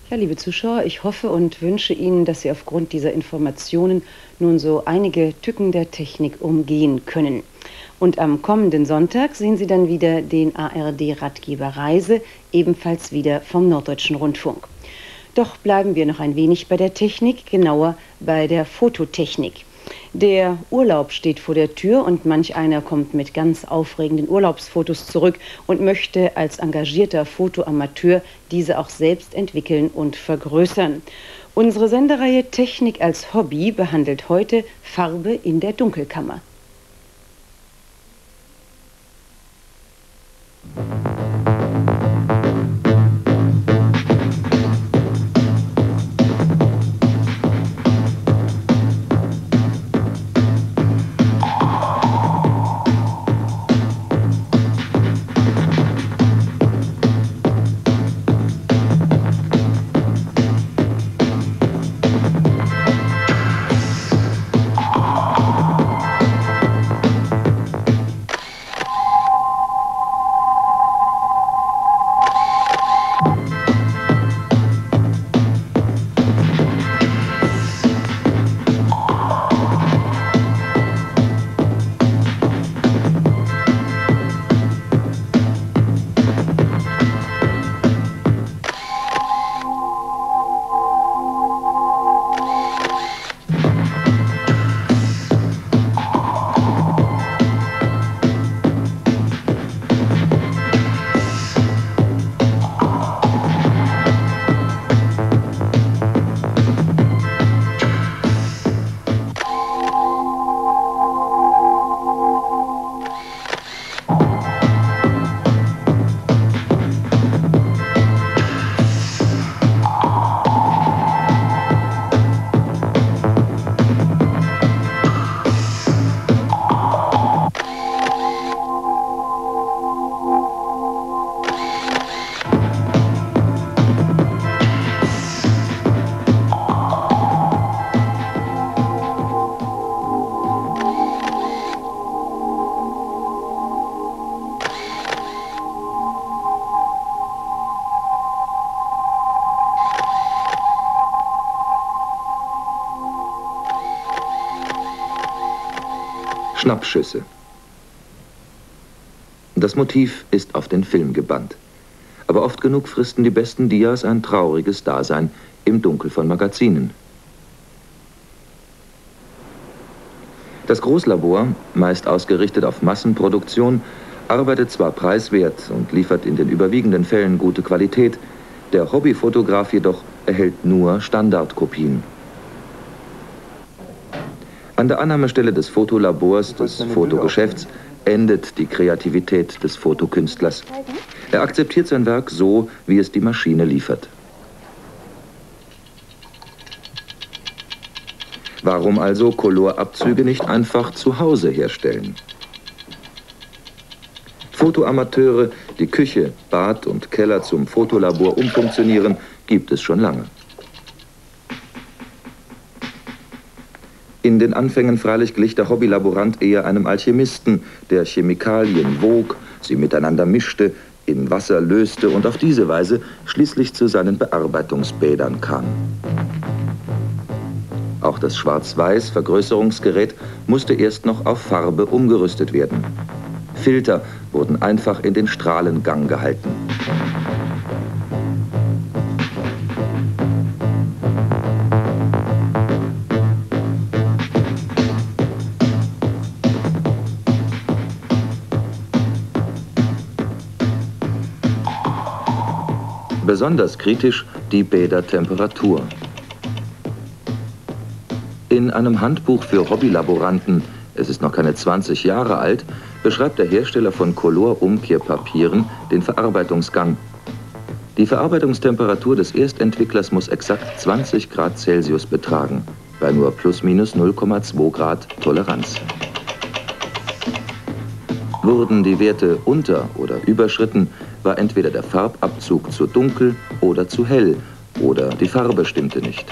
Ja, liebe Zuschauer, ich hoffe und wünsche Ihnen, dass Sie aufgrund dieser Informationen nun so einige Tücken der Technik umgehen können. Und am kommenden Sonntag sehen Sie dann wieder den ARD-Ratgeber Reise, ebenfalls wieder vom Norddeutschen Rundfunk. Doch bleiben wir noch ein wenig bei der Technik, genauer bei der Fototechnik. Der Urlaub steht vor der Tür und manch einer kommt mit ganz aufregenden Urlaubsfotos zurück und möchte als engagierter Fotoamateur diese auch selbst entwickeln und vergrößern. Unsere Sendereihe Technik als Hobby behandelt heute Farbe in der Dunkelkammer. Schnappschüsse. Das Motiv ist auf den Film gebannt. Aber oft genug fristen die besten Dias ein trauriges Dasein im Dunkel von Magazinen. Das Großlabor, meist ausgerichtet auf Massenproduktion, arbeitet zwar preiswert und liefert in den überwiegenden Fällen gute Qualität, der Hobbyfotograf jedoch erhält nur Standardkopien. An der Annahmestelle des Fotolabors, des Fotogeschäfts, endet die Kreativität des Fotokünstlers. Er akzeptiert sein Werk so, wie es die Maschine liefert. Warum also Colorabzüge nicht einfach zu Hause herstellen? Fotoamateure, die Küche, Bad und Keller zum Fotolabor umfunktionieren, gibt es schon lange. In den Anfängen freilich glich der Hobbylaborant eher einem Alchemisten, der Chemikalien wog, sie miteinander mischte, in Wasser löste und auf diese Weise schließlich zu seinen Bearbeitungsbädern kam. Auch das Schwarz-Weiß-Vergrößerungsgerät musste erst noch auf Farbe umgerüstet werden. Filter wurden einfach in den Strahlengang gehalten. Besonders kritisch die Bädertemperatur. In einem Handbuch für Hobbylaboranten, es ist noch keine 20 Jahre alt, beschreibt der Hersteller von Color-Umkehrpapieren den Verarbeitungsgang. Die Verarbeitungstemperatur des Erstentwicklers muss exakt 20 Grad Celsius betragen, bei nur plus minus 0,2 Grad Toleranz. Wurden die Werte unter- oder überschritten, war entweder der Farbabzug zu dunkel oder zu hell oder die Farbe stimmte nicht.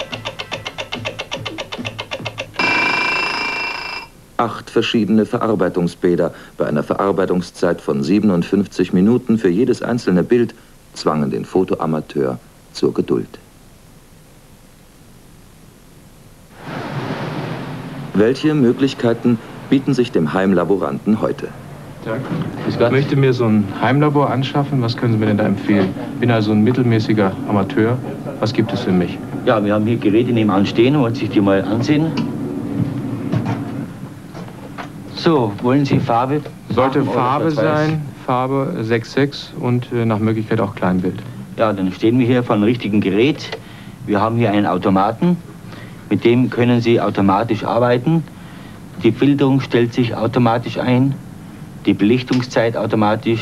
8 verschiedene Verarbeitungsbäder bei einer Verarbeitungszeit von 57 Minuten für jedes einzelne Bild zwangen den Fotoamateur zur Geduld. Welche Möglichkeiten bieten sich dem Heimlaboranten heute? Ich möchte mir so ein Heimlabor anschaffen. Was können Sie mir denn da empfehlen? Ich bin also ein mittelmäßiger Amateur. Was gibt es für mich? Ja, wir haben hier Geräte nebenan stehen. Wollen Sie sich die mal ansehen? So, wollen Sie Farbe? Sollte Farbe sein, Farbe 6,6 und nach Möglichkeit auch Kleinbild. Ja, dann stehen wir hier vor einem richtigen Gerät. Wir haben hier einen Automaten. Mit dem können Sie automatisch arbeiten. Die Filterung stellt sich automatisch ein. Die Belichtungszeit automatisch.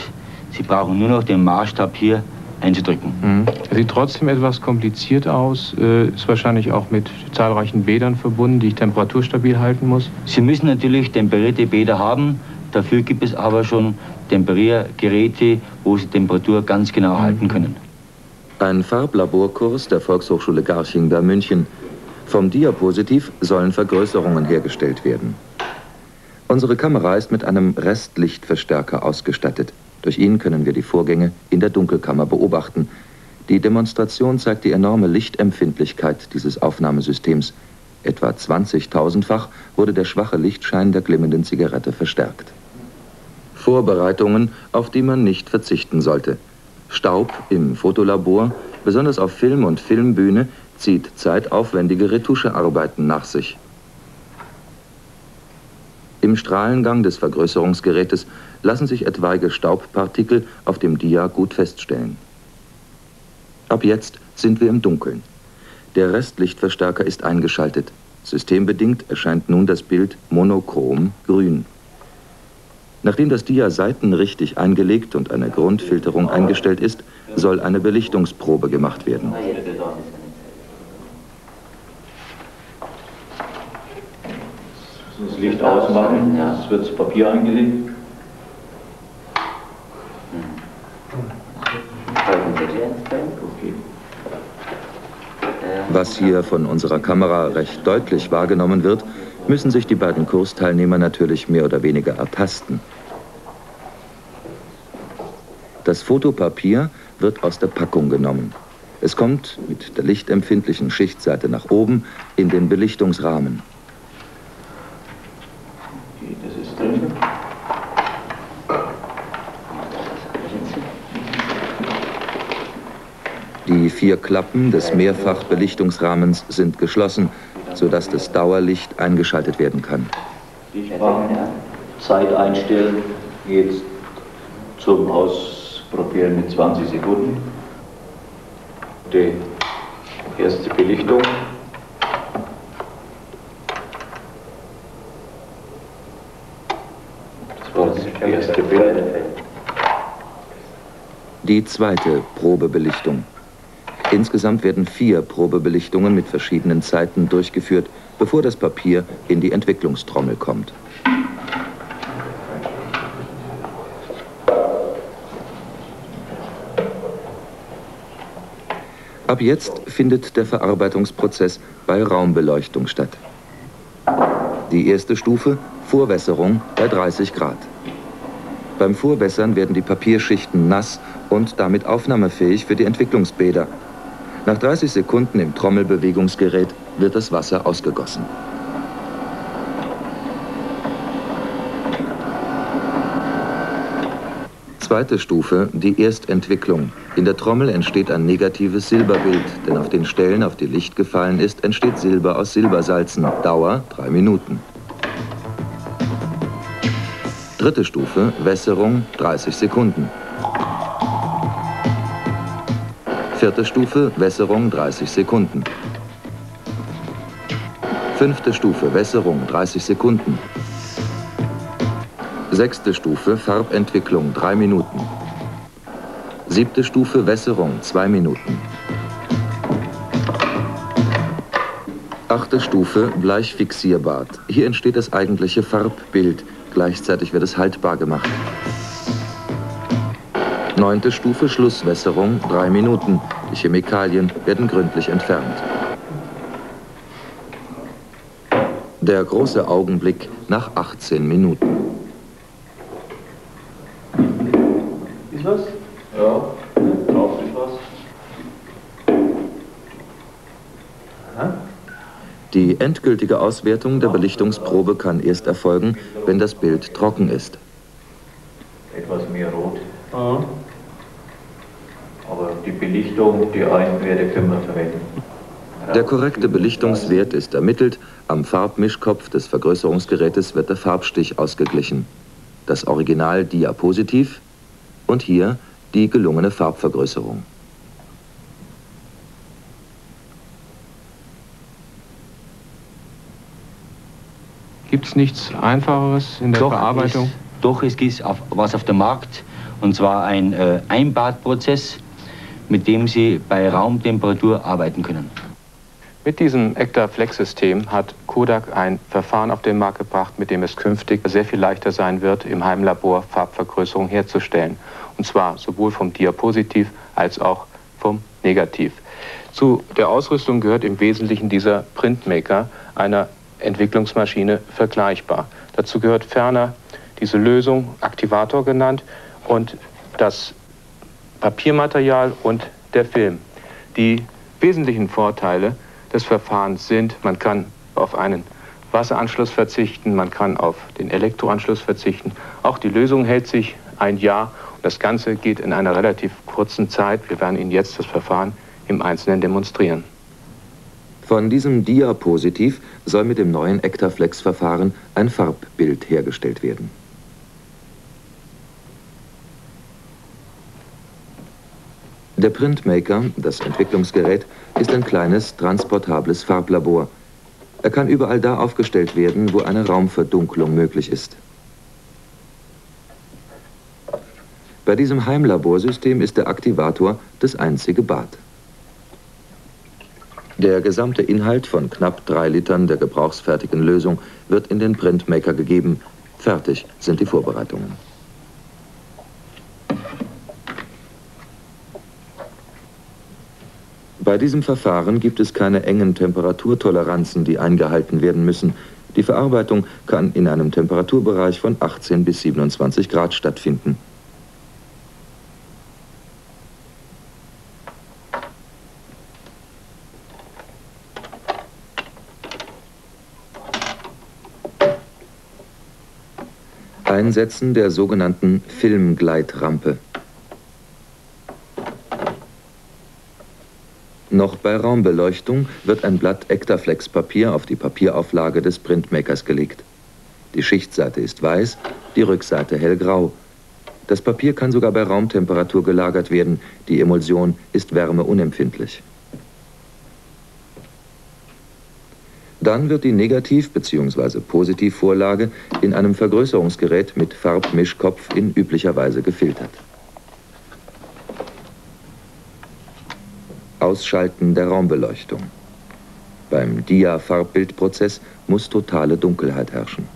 Sie brauchen nur noch den Maßstab hier einzudrücken. Sieht trotzdem etwas kompliziert aus. Ist wahrscheinlich auch mit zahlreichen Bädern verbunden, die ich temperaturstabil halten muss. Sie müssen natürlich temperierte Bäder haben. Dafür gibt es aber schon Temperiergeräte, wo Sie Temperatur ganz genau halten können. Ein Farblaborkurs der Volkshochschule Garching bei München. Vom Diapositiv sollen Vergrößerungen hergestellt werden. Unsere Kamera ist mit einem Restlichtverstärker ausgestattet. Durch ihn können wir die Vorgänge in der Dunkelkammer beobachten. Die Demonstration zeigt die enorme Lichtempfindlichkeit dieses Aufnahmesystems. Etwa 20.000-fach wurde der schwache Lichtschein der glimmenden Zigarette verstärkt. Vorbereitungen, auf die man nicht verzichten sollte. Staub im Fotolabor, besonders auf Film und Filmbühne, zieht zeitaufwendige Retuschearbeiten nach sich. Im Strahlengang des Vergrößerungsgerätes lassen sich etwaige Staubpartikel auf dem Dia gut feststellen. Ab jetzt sind wir im Dunkeln. Der Restlichtverstärker ist eingeschaltet. Systembedingt erscheint nun das Bild monochrom grün. Nachdem das Dia seitenrichtig eingelegt und eine Grundfilterung eingestellt ist, soll eine Belichtungsprobe gemacht werden. Das Licht ausmachen, es wird das Papier eingelegt. Was hier von unserer Kamera recht deutlich wahrgenommen wird, müssen sich die beiden Kursteilnehmer natürlich mehr oder weniger ertasten. Das Fotopapier wird aus der Packung genommen. Es kommt mit der lichtempfindlichen Schichtseite nach oben in den Belichtungsrahmen. Das ist drin. Die 4 Klappen des Mehrfachbelichtungsrahmens sind geschlossen, sodass das Dauerlicht eingeschaltet werden kann. Zeit einstellen, jetzt zum Ausprobieren mit 20 Sekunden. Die erste Belichtung. Das war das erste Bild. Die zweite Probebelichtung. Insgesamt werden 4 Probebelichtungen mit verschiedenen Zeiten durchgeführt, bevor das Papier in die Entwicklungstrommel kommt. Ab jetzt findet der Verarbeitungsprozess bei Raumbeleuchtung statt. Die erste Stufe, Vorwässerung bei 30 Grad. Beim Vorwässern werden die Papierschichten nass und damit aufnahmefähig für die Entwicklungsbäder. Nach 30 Sekunden im Trommelbewegungsgerät wird das Wasser ausgegossen. Zweite Stufe, die Erstentwicklung. In der Trommel entsteht ein negatives Silberbild, denn auf den Stellen, auf die Licht gefallen ist, entsteht Silber aus Silbersalzen. Dauer 3 Minuten. Dritte Stufe, Wässerung 30 Sekunden. Vierte Stufe, Wässerung 30 Sekunden. Fünfte Stufe, Wässerung 30 Sekunden. Sechste Stufe, Farbentwicklung 3 Minuten. Siebte Stufe, Wässerung 2 Minuten. Achte Stufe, Bleichfixierbad. Hier entsteht das eigentliche Farbbild. Gleichzeitig wird es haltbar gemacht. Neunte Stufe, Schlusswässerung 3 Minuten. Die Chemikalien werden gründlich entfernt. Der große Augenblick nach 18 Minuten. Ist was? Ja, drauf ist was. Aha. Die endgültige Auswertung der Belichtungsprobe kann erst erfolgen, wenn das Bild trocken ist. Etwas mehr rot. Ja. Aber die Belichtung, die Einwerte können wir verwenden. Der korrekte Belichtungswert ist ermittelt, am Farbmischkopf des Vergrößerungsgerätes wird der Farbstich ausgeglichen. Das Original Diapositiv und hier die gelungene Farbvergrößerung. Gibt es nichts Einfacheres in der Verarbeitung? Es gibt was auf dem Markt, und zwar ein Einbadprozess, mit dem Sie bei Raumtemperatur arbeiten können. Mit diesem Ektaflex-System hat Kodak ein Verfahren auf den Markt gebracht, mit dem es künftig sehr viel leichter sein wird, im Heimlabor Farbvergrößerung herzustellen. Und zwar sowohl vom Diapositiv als auch vom Negativ. Zu der Ausrüstung gehört im Wesentlichen dieser Printmaker, einer Entwicklungsmaschine vergleichbar. Dazu gehört ferner diese Lösung, Aktivator genannt, und das Papiermaterial und der Film. Die wesentlichen Vorteile des Verfahrens sind, man kann auf einen Wasseranschluss verzichten, man kann auf den Elektroanschluss verzichten. Auch die Lösung hält sich ein Jahr und das Ganze geht in einer relativ kurzen Zeit. Wir werden Ihnen jetzt das Verfahren im Einzelnen demonstrieren. Von diesem Diapositiv soll mit dem neuen Ektaflex-Verfahren ein Farbbild hergestellt werden. Der Printmaker, das Entwicklungsgerät, ist ein kleines, transportables Farblabor. Er kann überall da aufgestellt werden, wo eine Raumverdunklung möglich ist. Bei diesem Heimlaborsystem ist der Aktivator das einzige Bad. Der gesamte Inhalt von knapp 3 Litern der gebrauchsfertigen Lösung wird in den Printmaker gegeben. Fertig sind die Vorbereitungen. Bei diesem Verfahren gibt es keine engen Temperaturtoleranzen, die eingehalten werden müssen. Die Verarbeitung kann in einem Temperaturbereich von 18 bis 27 Grad stattfinden. Einsetzen der sogenannten Filmgleitrampe. Noch bei Raumbeleuchtung wird ein Blatt Ektaflex-Papier auf die Papierauflage des Printmakers gelegt. Die Schichtseite ist weiß, die Rückseite hellgrau. Das Papier kann sogar bei Raumtemperatur gelagert werden. Die Emulsion ist wärmeunempfindlich. Dann wird die Negativ- bzw. Positivvorlage in einem Vergrößerungsgerät mit Farbmischkopf in üblicher Weise gefiltert. Ausschalten der Raumbeleuchtung. Beim Dia-Farbbildprozess muss totale Dunkelheit herrschen.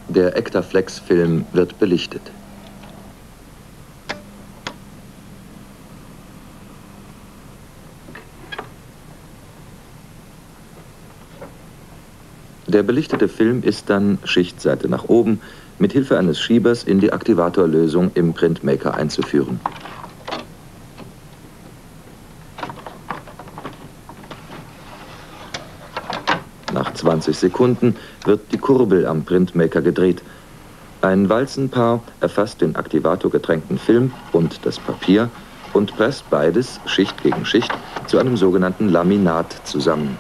Der Ektaflex-Film wird belichtet. Der belichtete Film ist dann Schichtseite nach oben mit Hilfe eines Schiebers in die Aktivatorlösung im Printmaker einzuführen. Nach 20 Sekunden wird die Kurbel am Printmaker gedreht. Ein Walzenpaar erfasst den aktivatorgetränkten Film und das Papier und presst beides Schicht gegen Schicht zu einem sogenannten Laminat zusammen.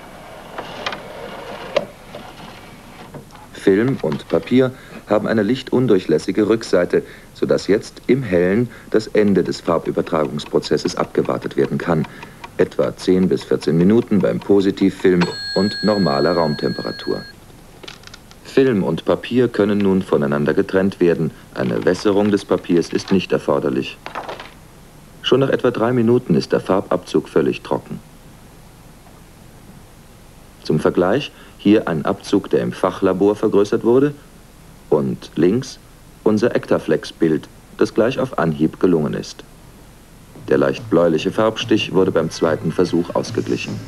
Film und Papier haben eine lichtundurchlässige Rückseite, sodass jetzt im Hellen das Ende des Farbübertragungsprozesses abgewartet werden kann. Etwa 10 bis 14 Minuten beim Positivfilm und normaler Raumtemperatur. Film und Papier können nun voneinander getrennt werden. Eine Wässerung des Papiers ist nicht erforderlich. Schon nach etwa 3 Minuten ist der Farbabzug völlig trocken. Zum Vergleich, hier ein Abzug, der im Fachlabor vergrößert wurde, und links unser Ektaflex-Bild, das gleich auf Anhieb gelungen ist. Der leicht bläuliche Farbstich wurde beim zweiten Versuch ausgeglichen.